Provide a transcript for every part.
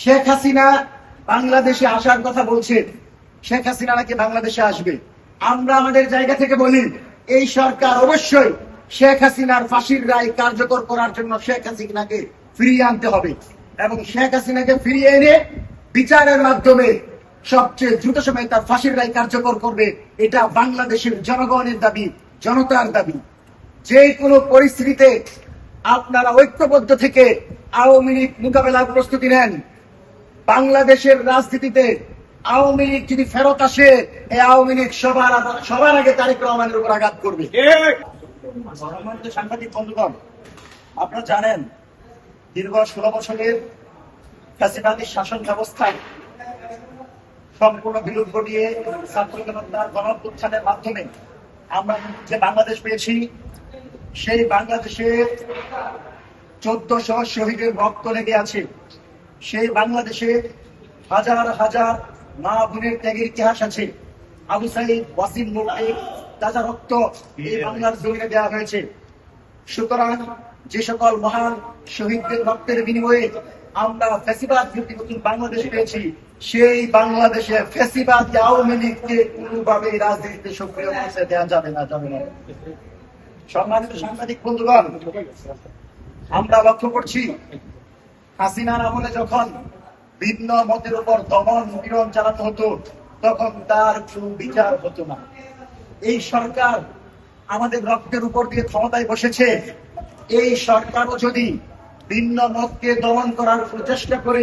শেখ হাসিনা বাংলাদেশে আসার কথা বলছে। শেখ হাসিনা নাকি বাংলাদেশে আসবে। আমরা আমাদের জায়গা থেকে বলি, এই সরকার অবশ্যই শেখ হাসিনার ফাঁসির রায় কার্যকর করার জন্য শেখ হাসিনাকে ফিরিয়ে আনতে হবে এবং শেখ হাসিনাকে ফিরিয়ে এনে বিচারের মাধ্যমে সবচেয়ে দ্রুত সময়ে তার ফাঁসির রায় কার্যকর করবে। এটা বাংলাদেশের জনগণের দাবি, জনতার দাবি। যে কোনো পরিস্থিতিতে আপনারা ঐক্যবদ্ধ থেকে আওয়ামী লীগ মোকাবেলার প্রস্তুতি নেন। বাংলাদেশের রাজনীতিতে আওয়ামী লীগ যদি ফেরত আসে, এই আওয়ামী লীগ সবার আগে তারেক রহমানের উপর আঘাত করবে। সম্মানিত সাংবাদিক বন্ধুগণ, আপনারা জানেন দীর্ঘ 16 বছরের ফ্যাসিবাদী শাসন ব্যবস্থায় সম্পূর্ণ বিলুপ্ত ঘটিয়ে ছাত্র জনতার গণ-অভ্যুত্থানের মাধ্যমে আমরা যে বাংলাদেশ পেয়েছি, সেই বাংলাদেশে 1400 শহীদের রক্ত লেগে আছে। সেই বাংলাদেশে হাজার হাজার মা বোনের ত্যাগের ইতিহাস আছে। আবু সাইদ, ওয়াসিম মুল্লাহ, তাজা রক্ত এই বাংলার জমিনে দেওয়া হয়েছে। সুতরাং যে সকল মহান শহীদদের রক্তের বিনিময়ে আমরা ফ্যাসিবাদ বিরোধী নতুন বাংলাদেশ পেয়েছি, সেই বাংলাদেশে ফ্যাসিবাদ আওয়ামী লীগকে কোনোভাবে রাজনীতিতে সক্রিয় করতে দেওয়া যাবে না। সম্মানিত সাংবাদিক বন্ধুগণ, আমরা লক্ষ্য করছি হাসিনার আমলে যখন ভিন্ন মতের উপর দমন পীড়ন চালানো হতো, তখন তার কোনো বিচার হতো না। এই সরকার আমাদের রক্তের উপর দিয়ে ক্ষমতায় বসেছে। এই সরকারও যদি ভিন্ন মতকে দমন করার প্রচেষ্টা করে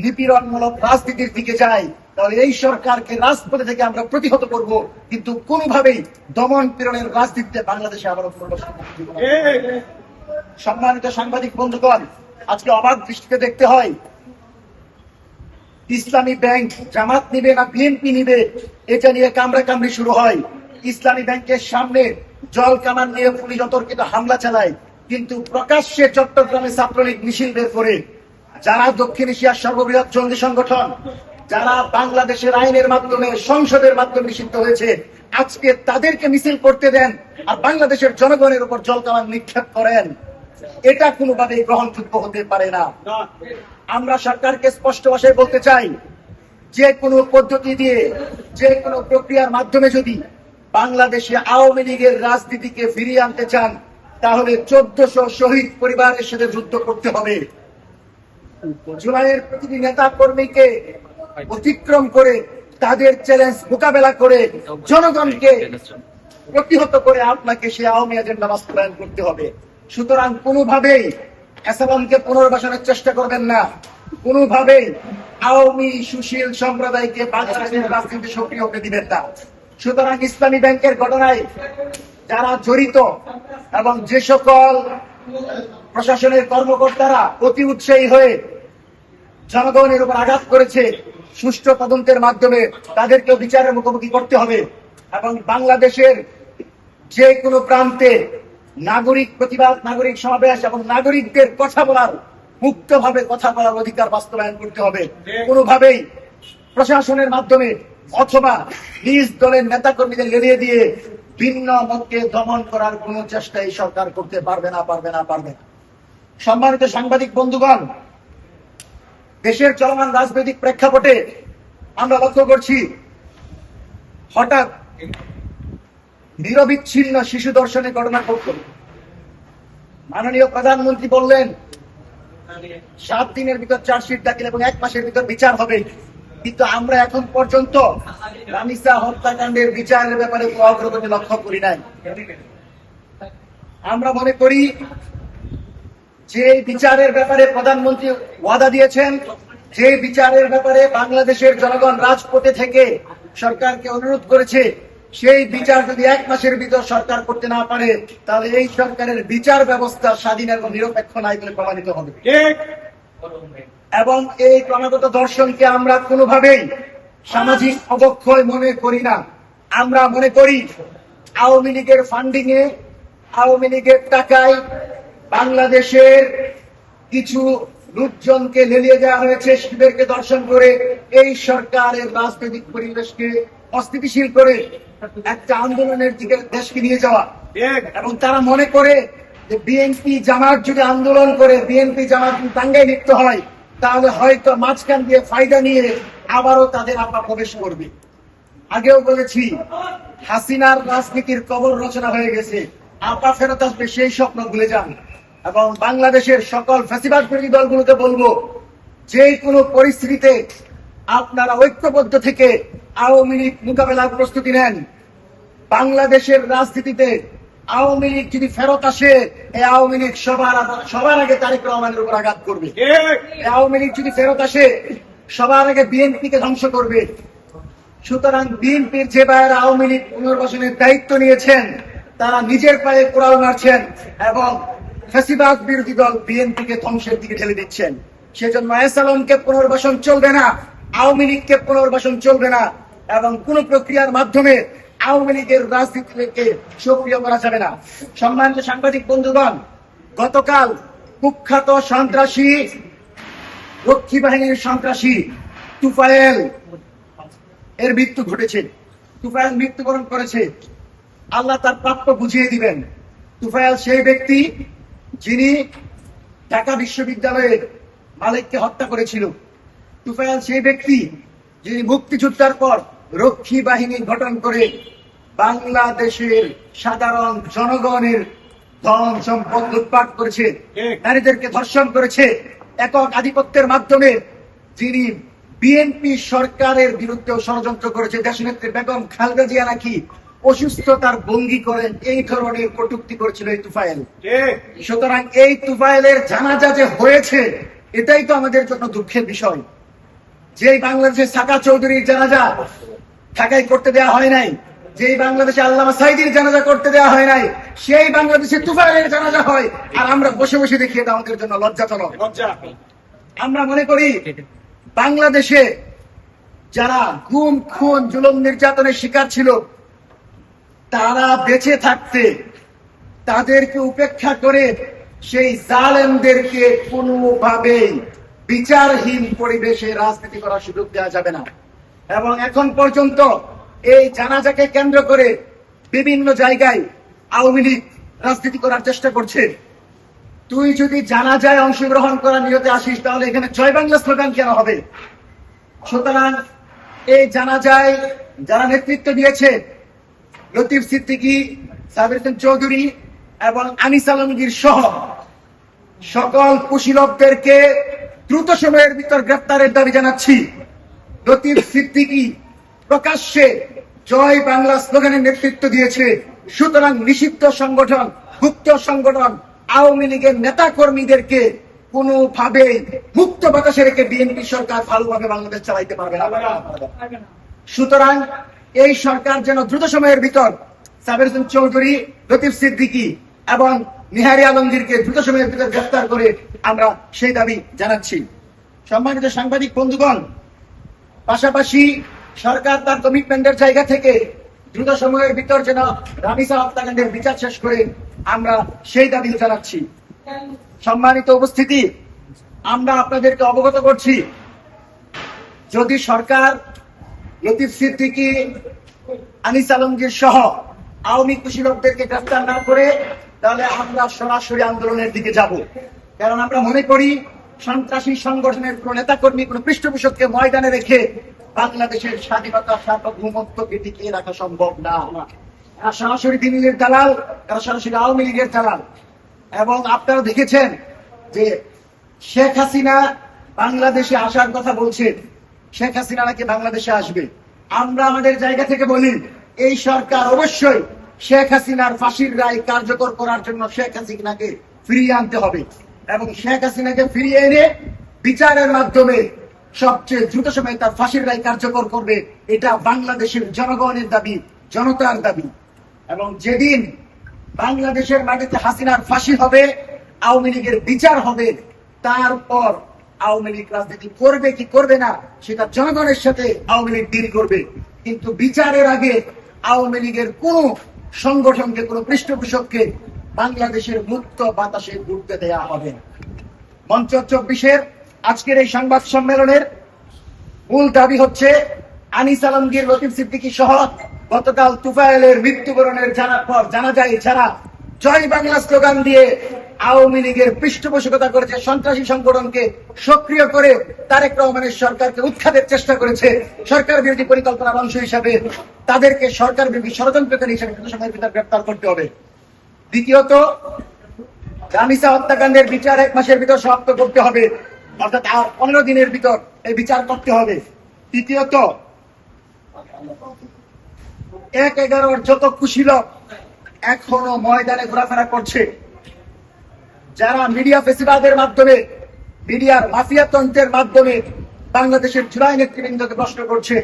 নিপীড়নমূলক রাজনীতির দিকে যায়, তাহলে এই সরকারকে রাজপথে থেকে আমরা প্রতিহত করব, কিন্তু কোনোভাবেই দমন পীড়নের রাজনীতিতে বাংলাদেশে আবারও প্রবেশ করব না। সম্মানিত সাংবাদিক বন্ধুগণ, আজকে অবাক দৃষ্টিতে দেখতে হয়, ইসলামী ব্যাংক জামাত নিবে না বিএনপি নিবে, এটা নিয়ে কামড়াকামড়ি শুরু হয়। ইসলামী ব্যাংকের সামনে জল কামান নিয়ে পুলিশ অতর্কিত হামলা চালায়, কিন্তু প্রকাশ্যে চট্টগ্রামে ছাত্রলীগ মিছিল বের করে, যারা দক্ষিণ এশিয়ার সর্ববৃহৎ জঙ্গি সংগঠন, যারা বাংলাদেশের আইনের মাধ্যমে সংসদের মাধ্যমে নিষিদ্ধ হয়েছে, আজকে তাদেরকে মিছিল করতে দেন আর বাংলাদেশের জনগণের উপর জল কামান নিক্ষেপ করেন। এটা কোনোভাবেই গ্রহণযোগ্য হতে পারে না। আমরা সরকারকে স্পষ্ট ভাষায় বলতে চাই, যে কোনো পদ্ধতি দিয়ে, যে কোনো প্রক্রিয়ার মাধ্যমে যদি বাংলাদেশে আওয়ামী লীগের রাজনীতিকে ফিরিয়ে আনতে চান, তাহলে 1400 শহীদ পরিবারের সাথে যুদ্ধ করতে হবে। জুলাইয়ের প্রতিটি নেতা কর্মীকে অতিক্রম করে, তাদের চ্যালেঞ্জ মোকাবেলা করে, জনগণকে প্রতিহত করে আপনাকে সে আওয়ামী এজেন্ডা বাস্তবায়ন করতে হবে। সুতরাং কোনোভাবেই এসালামকে পুনর্বাসনের চেষ্টা করবেন না, কোনোভাবেই আওয়ামী সুশীল সম্প্রদায়কে বাংলাদেশের রাজনীতি সক্রিয় হতে দিবেন না। সুতরাং ইসলামী ব্যাংকের ঘটনায় যারা জড়িত এবং যে সকল প্রশাসনের কর্মকর্তারা অতি উৎসাহী হয়ে জনগণের উপর আঘাত করেছে, সুষ্ঠু তদন্তের মাধ্যমে তাদেরকে বিচারের মুখোমুখি করতে হবে এবং বাংলাদেশের যে কোনো প্রান্তে নাগরিক প্রতিবাদ, নাগরিক সমাবেশ এবং নাগরিকদের কথা বলার, মুক্তভাবে কথা বলার অধিকার বাস্তবায়ন করতে হবে। কোনোভাবেই প্রশাসনের মাধ্যমে অথবা নিজ দলের নেতাকর্মীদের লেলিয়ে দিয়ে ভিন্ন মতকে দমন করার কোন চেষ্টা এই সরকার করতে পারবে না। সম্মানিত সাংবাদিক বন্ধুগণ, দেশের চলমান রাজনৈতিক প্রেক্ষাপটে আমরা লক্ষ্য করছি, হঠাৎ নিরবিচ্ছিন্ন শিশু ধর্ষণের ঘটনা ঘটল। মাননীয় প্রধানমন্ত্রী বললেন 7 দিনের ভিতর চার্জশিট দাখিল এবং 1 মাসের ভিতর বিচার হবে, কিন্তু আমরা এখন পর্যন্ত রামিসা হত্যাকাণ্ডের বিচারের ব্যাপারে কোনো অগ্রগতি লক্ষ্য করি নাই। আমরা মনে করি যে বিচারের ব্যাপারে প্রধানমন্ত্রী ওয়াদা দিয়েছেন, যে বিচারের ব্যাপারে বাংলাদেশের জনগণ রাজপথে থেকে সরকারকে অনুরোধ করেছে, সেই বিচার যদি 1 মাসের ভিতর সরকার করতে না পারে, তাহলে এই সরকারের বিচার ব্যবস্থা স্বাধীন এবং নিরপেক্ষ নাই বলে প্রমাণিত হবে। এবং এই ক্রমাগত ধর্ষণকে আমরা কোনোভাবেই সামাজিক অবক্ষয় মনে করি না। আমরা মনে করি আওয়ামী লীগের ফান্ডিং এ, আওয়ামী লীগের টাকায় বাংলাদেশের কিছু লোকজনকে লেলিয়ে দেওয়া হয়েছে, শিশুদেরকে ধর্ষণ করে এই সরকারের রাজনৈতিক পরিবেশকে অস্থিতিশীল করে একটা আন্দোলনের দিকে দেশকে নিয়ে যাওয়া। এবং তারা মনে করে যে বিএনপি জামাত যদি আন্দোলন করে, বিএনপি জামাত দাঙ্গায় লিপ্ত হয়, তাহলে হয়তো মাঝখান দিয়ে ফায়দা নিয়ে আবারও তাদের আপা প্রবেশ করবে। আগেও বলেছি, হাসিনার রাজনীতির কবর রচনা হয়ে গেছে, আপা ফেরত আসবে সেই স্বপ্ন ভুলে যান। এবং বাংলাদেশের সকল ফ্যাসিবাদ বিরোধী দলগুলোকে বলবো, যে কোনো পরিস্থিতিতে আপনারা ঐক্যবদ্ধ থেকে আওয়ামী লীগ মোকাবেলার প্রস্তুতি নেন। বাংলাদেশের রাজনীতিতে আওয়ামী লীগ যদি ফেরত আসে, এই আওয়ামী লীগ সবার আগে তারেক রহমানের উপর আঘাত করবে। এই আওয়ামী লীগ যদি ফেরত আসে, সবার আগে বিএনপিকে ধ্বংস করবে। সুতরাং বিএনপির যে ভাইয়েরা আওয়ামী লীগ পুনর্বাসনের দায়িত্ব নিয়েছেন, তারা নিজের পায়ে কোড়াল মারছেন এবং ফ্যাসিবাদ বিরোধী দল বিএনপিকে ধ্বংসের দিকে ঠেলে দিচ্ছেন। সেজন্য এসালমকে পুনর্বাসন চলবে না, আওয়ামী লীগকে পুনর্বাসন চলবে না, এবং কোন প্রক্রিয়ার মাধ্যমে আওয়ামী লীগের রাজনীতিকে সক্রিয় করা যাবে না। সম্মানিত সাংবাদিক বন্ধুগণ, গতকাল কুখ্যাত সন্ত্রাসী, রক্ষী বাহিনীর সন্ত্রাসী তুফায়েল এর মৃত্যু ঘটেছে। তুফায়েল মৃত্যুবরণ করেছে। আল্লাহ তার প্রাপ্য বুঝিয়ে দিবেন। তুফায়েল সেই ব্যক্তি যিনি ঢাকা বিশ্ববিদ্যালয়ের মালিককে হত্যা করেছিল। তুফায়েল সেই ব্যক্তি যিনি মুক্তিযুদ্ধের পর রক্ষী বাহিনী গঠন করে বাংলাদেশের সাধারণ জনগণের ধন সম্পদ লুটপাট করেছে, নারীদেরকে ধর্ষণ করেছে, একক আধিপত্যের মাধ্যমে যিনি বিএনপি সরকারের বিরুদ্ধেও ষড়যন্ত্র করেছে। দেশনেত্রী বেগম খালেদা জিয়া নাকি অসুস্থতার ভঙ্গি করেন, এই ধরনের কটূক্তি করেছিল এই তুফায়েল। সুতরাং এই তুফায়েলের জানাজা যে হয়েছে, এটাই তো আমাদের জন্য দুঃখের বিষয়। যে বাংলাদেশের সাকা চৌধুরীর জানাজা ঢাকায় করতে দেওয়া হয় নাই, যেই বাংলাদেশে আল্লামা সাইদির জানাজা করতে দেওয়া হয় নাই, সেই বাংলাদেশে তুফায়েলের জানাজা হয়, আর আমরা বসে বসে দেখি। এটা আমাদের জন্য লজ্জাজনক। আমরা মনে করি বাংলাদেশে যারা গুম, খুন, জুলুম, নির্যাতনের শিকার ছিল, তারা বেঁচে থাকতে তাদেরকে উপেক্ষা করে সেই জালেমদেরকে কোনোভাবেই বিচারহীন পরিবেশে রাজনীতি করার সুযোগ দেওয়া যাবে না। এবং এখন পর্যন্ত এই জানাজাকে কেন্দ্র করে বিভিন্ন জায়গায় আওয়ামী লীগ রাজনীতি করার চেষ্টা করছে। তুই যদি জানাজায় অংশগ্রহণ করার নিয়তে আসিস, তাহলে এখানে জয় বাংলা স্লোগান কেন হবে? সুতরাং এই জানাজায় যারা নেতৃত্ব দিয়েছে, লতিফ সিদ্দিকী, সাবির হোসেন চৌধুরী এবং আনিস আলমগীর সহ সকল কুশীলবদেরকে দ্রুত সময়ের ভিতর গ্রেফতারের দাবি জানাচ্ছি। লতিফ সিদ্দিকী প্রকাশ্যে জয় বাংলা স্লোগানের নেতৃত্ব দিয়েছে। সুতরাং নিষিদ্ধ সংগঠন, গুপ্ত সংগঠন আওয়ামী লীগের নেতা কর্মীদেরকে কোনোভাবে মুক্ত বাতাসে রেখে বিএনপি সরকার ভালোভাবে বাংলাদেশ চালাইতে পারবে না। সুতরাং এই সরকার যেন দ্রুত সময়ের ভিতর সাবির হোসেন চৌধুরী, লতিফ সিদ্দিকী এবং নিহারি আলমগীরকে দ্রুত সময়ের ভিতর গ্রেফতার করে আমরা সেই দাবি জানাচ্ছি। সম্মানিত সাংবাদিক বন্ধুগণ, পাশাপাশি সরকার তার কমিটমেন্টের জায়গা থেকে দ্রুত সময়ের ভিতর যেন রামিসা হত্যাকাণ্ডের বিচার শেষ করে আমরা সেই দাবি জানাচ্ছি। সম্মানিত উপস্থিতি, আমরা আপনাদেরকে অবগত করছি, যদি সরকার লতিফ সিদ্দিকী, আনিস আলমগীর সহ আওয়ামী কুশীলবদেরকে গ্রেফতার না করে, তাহলে আমরা সরাসরি আন্দোলনের দিকে যাব। কারণ আমরা মনে করি সন্ত্রাসী সংগঠনের কোন নেতাকর্মী, কোন পৃষ্ঠপোষককে ময়দানে রেখে বাংলাদেশের স্বাধীনতা, সার্বভৌমত্বকে টিকিয়ে রাখা সম্ভব না। এরা সরাসরি দিল্লির দালাল, এরা সরাসরি আওয়ামী লীগের দালাল। এবং আপনারা দেখেছেন যে শেখ হাসিনা বাংলাদেশে আসার কথা বলছে, শেখ হাসিনা নাকি বাংলাদেশে আসবে। আমরা আমাদের জায়গা থেকে বলি, এই সরকার অবশ্যই শেখ হাসিনার ফাঁসির রায় কার্যকর করার জন্য শেখ হাসিনাকে ফিরিয়ে আনতে হবে এবং শেখ হাসিনাকে ফিরিয়ে এনে বিচারের মাধ্যমে সবচেয়ে দ্রুত সময়ে তার ফাঁসির রায় কার্যকর করবে। এটা বাংলাদেশের জনগণের দাবি, জনতার দাবি। এবং যেদিন বাংলাদেশের মাটিতে হাসিনার ফাঁসি হবে, আওয়ামী লীগের বিচার হবে, তারপর আওয়ামী লীগ রাজনীতি করবে কি করবে না সেটা জনগণের সাথে আওয়ামী লীগ ডিল করবে। কিন্তু বিচারের আগে আওয়ামী লীগের কোন সংগঠনকে, কোন পৃষ্ঠপোষককে বাংলাদেশের মুক্ত বাতাসে ঘুরতে দেয়া হবে না। মঞ্চ 24-এর আজকের এই সংবাদ সম্মেলনের মূল দাবি হচ্ছে, আনিস আলমগীর, লতিফ সিদ্দিকী সহ গতকাল তুফায়েলের মৃত্যুবরণের জানার পর জানা যায় যারা জয় বাংলা স্লোগান দিয়ে আওয়ামী লীগের পৃষ্ঠপোষকতা করেছে, সন্ত্রাসী সংগঠনকে সক্রিয় করে তারেক রহমানের সরকারকে উৎখাতের চেষ্টা করেছে, সরকার বিরোধী পরিকল্পনার অংশ হিসাবে তাদেরকে সরকার বিরোধী ষড়যন্ত্রকারী হিসেবে কিছু সময়ের ভিতর গ্রেপ্তার করতে হবে। দ্বিতীয়ত, রামিসা হত্যাকাণ্ডের বিচার 1 মাসের ভিতর সমাপ্ত করতে হবে, অর্থাৎ আর 15 দিনের ভিতর এই বিচার করতে হবে। তৃতীয়ত, 1/11 যত কুশীলব এখনো ময়দানে ঘোরাফেরা করছে, যারা মিডিয়া ফেসিবাদের মাধ্যমে, মিডিয়ার মাফিয়া তন্ত্রের মাধ্যমে বাংলাদেশের জুলাই নেতৃবৃন্দকে প্রশ্ন করছে,